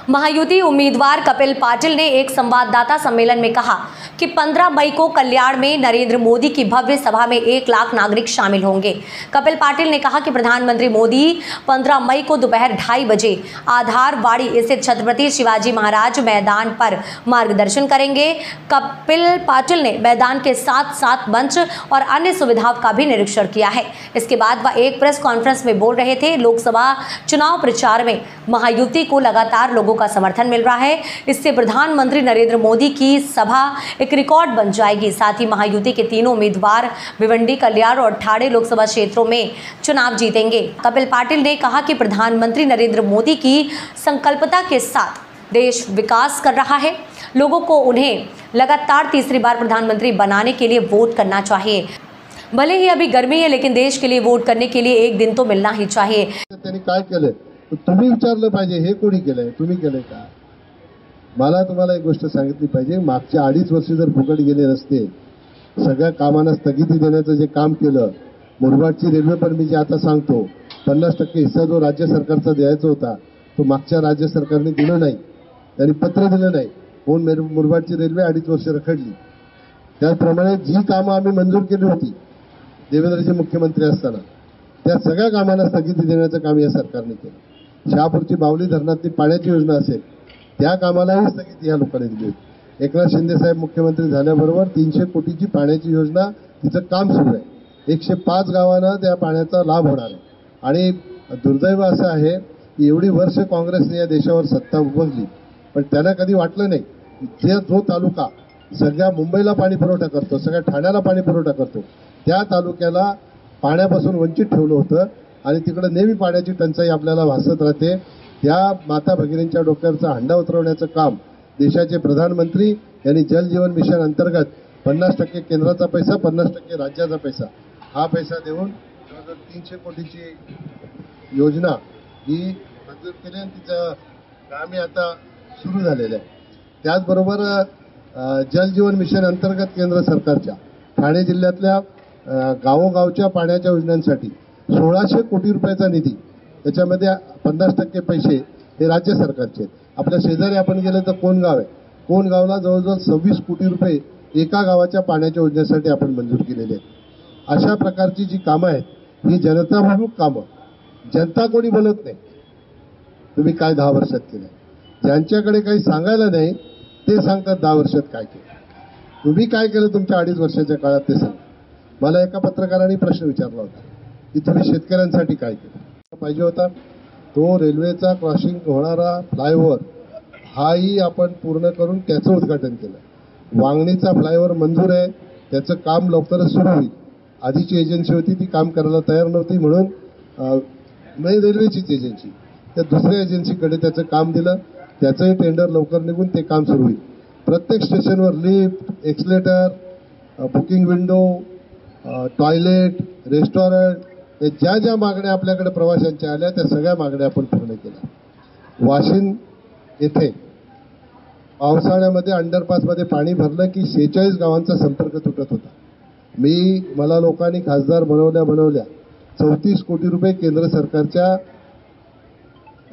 महायुति उम्मीदवार कपिल पाटिल ने एक संवाददाता सम्मेलन में कहा कि 15 मई को कल्याण में नरेंद्र मोदी की भव्य सभा में 1 लाख नागरिक शामिल होंगे। कपिल पाटिल ने कहा कि प्रधानमंत्री मोदी 15 मई को दोपहर 2:30 बजे आधारवाड़ी स्थित छत्रपति शिवाजी महाराज मैदान पर मार्गदर्शन करेंगे। कपिल पाटिल ने मैदान के साथ साथ मंच और अन्य सुविधाओं का भी निरीक्षण किया है। इसके बाद वह एक प्रेस कॉन्फ्रेंस में बोल रहे थे। लोकसभा चुनाव प्रचार में महायुति को लगातार लोगों का समर्थन मिल रहा है। इससे प्रधानमंत्री नरेंद्र मोदी की सभा एक रिकॉर्ड बन जाएगी। साथ ही महायुति के तीनों उम्मीदवार भिवंडी, कल्याण और ठाणे लोकसभा क्षेत्रों में चुनाव जीतेंगे। कपिल पाटिल ने कहा कि प्रधानमंत्री नरेंद्र मोदी की संकल्पता के साथ देश विकास कर रहा है। लोगों को उन्हें लगातार तीसरी बार प्रधानमंत्री बनाने के लिए वोट करना चाहिए। भले ही अभी गर्मी है, लेकिन देश के लिए वोट करने के लिए एक दिन तो मिलना ही चाहिए। त्यांनी काय केलं तुम्ही विचारलं पाहिजे, हे कोणी केलंय, तुम्ही केलंय का? मला तुम्हाला एक गोष्ट सांगितली पाहिजे, मागच्या 2.5 वर्ष जर फुकट गेले रस्ते, सगळ्या कामांना स्थगिती देण्याचं जे काम केलं, मुरबाडची रेल्वे पण मी जे आता सांगतो 50% हिस्सा जो राज्य सरकारचा द्यायचा होता तो मागच्या राज्य सरकारने दिलं नाही, त्यांनी पत्र दिलं नाही, म्हणून मुरबाडची रेल्वे 2.5 वर्ष रखडली। त्याचप्रमाणे जी कामं आम्ही मंजूर केली होती देवेंद्रजी मुख्यमंत्री असताना, त्या सगळ्या कामांना स्थगिती देण्याचं काम या सरकारने केलं। शहापूरची बावली धरणातली पाण्याची योजना असेल त्या कामालाही स्थगिती या लोकांनी दिली होती। एकनाथ शिंदे साहेब मुख्यमंत्री झाल्याबरोबर 300 कोटीची पाण्याची योजना तिचं काम सुरू आहे। 105 गावांना त्या पाण्याचा लाभ होणार आहे। आणि दुर्दैव असं आहे की एवढी वर्ष काँग्रेसने या देशावर सत्ता उपभोगली, पण त्यांना कधी वाटलं नाही की जो तालुका सगळ्या मुंबईला पाणी पुरवठा करतो, सगळ्या ठाण्याला पाणी पुरवठा करतो, त्या तालुक्याला पाण्यापासून वंचित ठेवलं होतं आणि तिकडे नेहमी पाण्याची टंचाई आपल्याला भासत राहते। त्या माता भगिनींच्या डोक्यावरचा हंडा उतरवण्याचं काम देशाचे प्रधानमंत्री यांनी जल जीवन मिशन अंतर्गत 50% केंद्राचा पैसा, 50% राज्याचा पैसा, हा पैसा देऊन 300 कोटीची योजना ही मंजूर केली आणि तिचं कामे आता सुरू झालेलं आहे। त्याचबरोबर जल जीवन मिशन अंतर्गत केंद्र सरकारच्या ठाणे जिल्ह्यातल्या गावोगावच्या पाण्याच्या योजनांसाठी 1600 कोटी रुपयाचा निधी, त्याच्यामध्ये 50% पैसे हे राज्य सरकारचे आहेत। आपल्या शेजारी आपण गेलं तर कोणगाव आहे, कोणगावला जवळजवळ 26 कोटी रुपये एका गावाच्या पाण्याच्या योजनेसाठी आपण मंजूर केलेले आहेत। अशा प्रकारची जी कामं आहेत ही जनताभिमुख कामं, जनता कोणी बोलत नाही तुम्ही काय 10 वर्षात केलं, ज्यांच्याकडे काही सांगायला नाही ते सांगतात 10 वर्षात काय केलं। तुम्ही काय केलं तुमच्या 2.5 वर्षाच्या काळात ते सांगा। मला एका पत्रकाराने प्रश्न विचारला होता की तुम्ही शेतकऱ्यांसाठी काय केलं पाहिजे होता, तो रेल्वेचा क्रॉसिंग होणारा फ्लायओव्हर हाही आपण पूर्ण करून त्याचं उद्घाटन केलं। वांगणीचा फ्लायओव्हर मंजूर आहे, त्याचं काम लवकरच सुरू होईल। आधीची एजन्सी होती ती काम करायला तयार नव्हती, म्हणून रेल्वेचीच एजन्सी त्या दुसऱ्या एजन्सीकडे त्याचं काम दिलं, त्याचंही टेंडर लवकर निघून ते काम सुरू होईल। प्रत्येक स्टेशनवर lift, accelerator, booking window, toilet, restaurant, हे ज्या ज्या मागण्या आपल्याकडे प्रवाशांच्या आल्या त्या सगळ्या मागण्या आपण पूर्ण केल्या। वाशिम येथे पावसाळ्यामध्ये अंडरपासमध्ये पाणी भरलं की 46 गावांचा संपर्क तुटत होता। मला लोकांनी खासदार बनवल्या 34 कोटी रुपये केंद्र सरकारच्या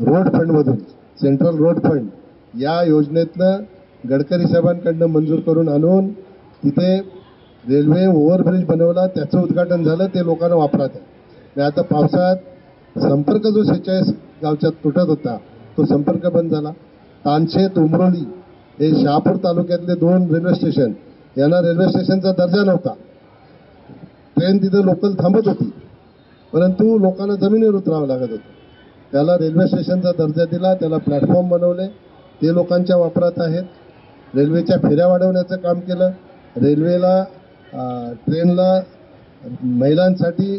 रोड फंडमधून, सेंट्रल रोड फंड या योजनेतनं गडकरी साहेबांकडनं मंजूर करून आणून तिथे रेल्वे ओव्हरब्रिज बनवला, त्याचं उद्घाटन झालं, ते लोकांना वापरात आहे। आणि आता पावसाळ्यात संपर्क जो 46 गावच्यात तुटत होता तो संपर्क बंद झाला। तानशेत, उमरोली हे शहापूर तालुक्यातले 2 रेल्वे स्टेशन, यांना रेल्वे स्टेशनचा दर्जा नव्हता, ट्रेन तिथे लोकल थांबत होती, परंतु लोकांना जमिनीवर उतरावं लागत होतं। त्याला रेल्वे स्टेशनचा दर्जा दिला, त्याला प्लॅटफॉर्म बनवले, ते लोकांच्या वापरात आहेत। रेल्वेच्या फेऱ्या वाढवण्याचं काम केलं, रेल्वेला ट्रेनला महिलांसाठी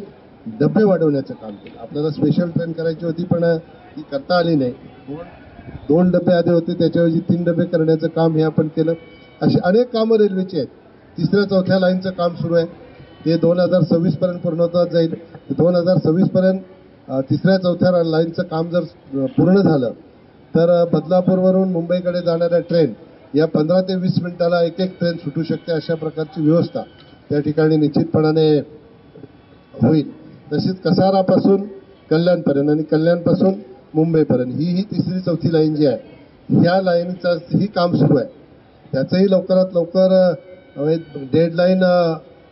डबे वाढवण्याचं काम केलं। आपल्याला स्पेशल ट्रेन करायची होती पण ती करता आली नाही, 2 डबे आधी होते त्याच्याऐवजी 3 डबे करण्याचं काम हे आपण केलं। अशी अनेक कामं रेल्वेची आहेत। 3ऱ्या-4थ्या लाईनचं काम सुरू आहे, ते 2026 पर्यंत पूर्णत्वास जाईल। 2026 पर्यंत 3ऱ्या-4थ्या लाईनचं काम जर पूर्ण झालं तर बदलापूरवरून मुंबईकडे जाणाऱ्या ट्रेन या 15 ते 20 मिनिटाला एक ट्रेन सुटू शकते, अशा प्रकारची व्यवस्था त्या ठिकाणी निश्चितपणाने होईल। तसेच कसारापासून कल्याणपर्यंत आणि कल्याणपासून मुंबईपर्यंत ही 3री-4थी लाईन जी आहे ह्या लाईनचं ही काम सुरू आहे. त्याचंही लवकरात लवकर डेडलाईन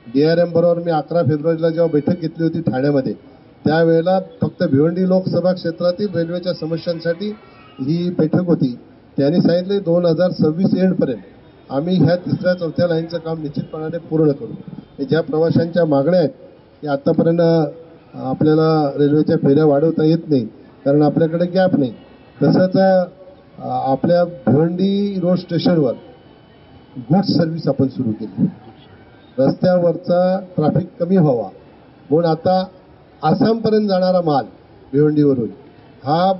DRM बरोबर मी 11 फेब्रुवारीला जेव्हा बैठक घेतली होती ठाण्यामध्ये, त्यावेळेला फक्त भिवंडी लोकसभा क्षेत्रातील रेल्वेच्या समस्यांसाठी ही बैठक होती. त्यांनी सांगितले 2026 एंडपर्यंत आम्ही ह्या 3-4 लाईनचं काम निश्चितपणाने पूर्ण करू. ज्या प्रवाशांच्या मागण्या आहेत की आतापर्यंत आपल्याला रेल्वेच्या फेऱ्या वाढवता येत नाही कारण आपल्याकडे गॅप नाही, तसंच आपल्या भिवंडी रोड स्टेशनवर गुड्स सर्व्हिस आपण सुरू केली. रस्त्यावरचा ट्रॅफिक कमी व्हावा म्हणून आता आसामपर्यंत जाणारा माल भिवंडीवरून हा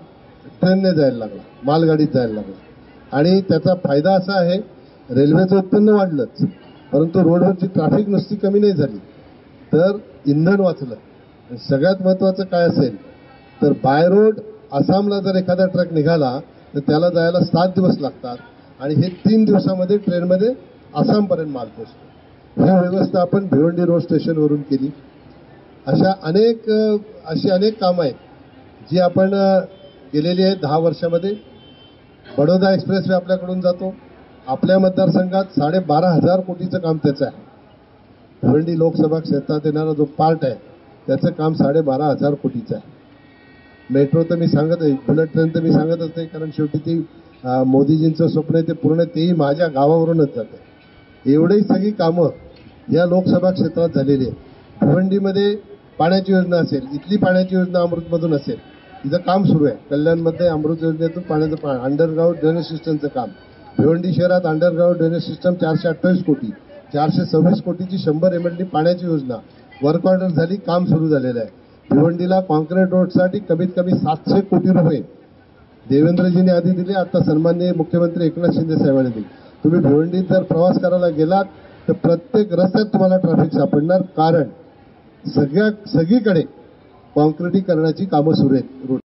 ट्रेनने जायला लागला, मालगाडीत जायला लागला. आणि त्याचा फायदा असा आहे, रेल्वेचं उत्पन्न वाढलंच, परंतु रोडवरची ट्रॅफिक नुसती कमी नाही झाली तर इंधन वाचलं. सगळ्यात महत्त्वाचं काय असेल तर बाय रोड आसामला जर एखादा ट्रक निघाला तर त्याला जायला 7 दिवस लागतात आणि हे 3 दिवसामध्ये ट्रेनमध्ये आसामपर्यंत माल पोहोचतो. ही व्यवस्था आपण भिवंडी रोड स्टेशनवरून केली. अशी अनेक कामं आहेत जी आपण केलेली आहेत 10 वर्षामध्ये. बडोदा एक्सप्रेसवे आपल्याकडून जातो. आपल्या मतदारसंघात 12,500 कोटीचं काम त्याचं आहे. भिवंडी लोकसभा क्षेत्रात येणारा जो पार्ट आहे त्याचं काम 12,500 कोटीचं आहे. मेट्रो तर मी सांगत आहे, बुलेट ट्रेन तर मी सांगतच नाही कारण शेवटी ती मोदीजींचं स्वप्न आहे ते पूर्ण, तेही माझ्या गावावरूनच जातं. एवढी सगळी कामं या लोकसभा क्षेत्रात झालेली आहे. भिवंडीमध्ये पाण्याची योजना असेल, इथली पाण्याची योजना अमृतमधून असेल, तिचं काम सुरू आहे. कल्याणमध्ये अमृत योजनेतून पाण्याचं अंडरग्राऊंड ड्रेनेज सिस्टमचं काम. भिवंडी शहरात अंडरग्राऊंड ड्रेनेज सिस्टम 428 कोटी, 426 कोटीची 100 MLD पाण्याची योजना वर्क ऑर्डर झाली, काम सुरू झालेलं आहे. भिवंडीला कॉन्क्रीट रोडसाठी कमीत कमी 700 कोटी रुपये देवेंद्रजींनी आधी दिले, आता सन्माननीय मुख्यमंत्री एकनाथ शिंदे साहेबांनी दिले. तुम्ही भिवंडीत जर प्रवास करायला गेलात तर प्रत्येक रस्त्यात तुम्हाला ट्रॅफिक सापडणार कारण सगळीकडे कॉन्क्रिटीकरणाची कामं सुरू आहेत रोड.